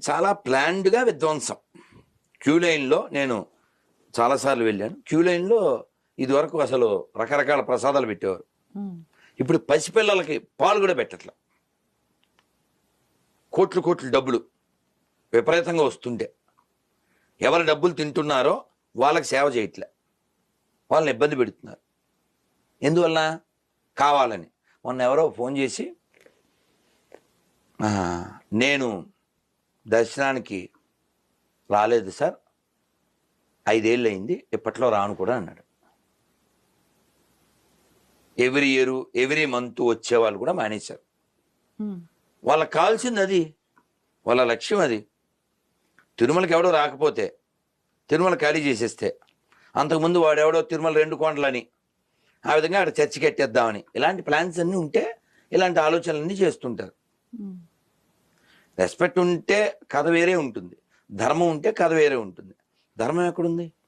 చాలా ప్లాన్డ్గా విధ్వంసం. క్యూ లైన్లో నేను చాలాసార్లు వెళ్ళాను. క్యూ లైన్లో ఇదివరకు అసలు రకరకాల ప్రసాదాలు పెట్టేవారు. ఇప్పుడు పసిపిల్లలకి పాలు కూడా పెట్టట్లా. కోట్లు కోట్లు డబ్బులు విపరీతంగా వస్తుంటే ఎవరు డబ్బులు తింటున్నారో వాళ్ళకి సేవ చేయట్లే, వాళ్ళని ఇబ్బంది పెడుతున్నారు. ఎందువల్ల? కావాలని. మొన్న ఎవరో ఫోన్ చేసి నేను దర్శనానికి రాలేదు సార్, 5 ఏళ్ళు అయింది, ఇప్పట్లో రాను కూడా అన్నాడు. ఎవ్రీ ఇయర్ ఎవ్రీ మంత్ వచ్చేవాళ్ళు కూడా మానేశారు. వాళ్ళకి కావాల్సింది అది, వాళ్ళ లక్ష్యం అది. తిరుమలకి ఎవడో రాకపోతే తిరుమల ఖాళీ చేసేస్తే, అంతకుముందు వాడెవడో తిరుమల 2 కొండలని ఆ విధంగా అక్కడ చర్చి కట్టేద్దామని, ఇలాంటి ప్లాన్స్ అన్నీ ఉంటే ఇలాంటి ఆలోచనలన్నీ చేస్తుంటారు. రెస్పెక్ట్ ఉంటే కథ వేరే ఉంటుంది, ధర్మం ఉంటే కథ వేరే ఉంటుంది. ధర్మం ఎక్కడుంది?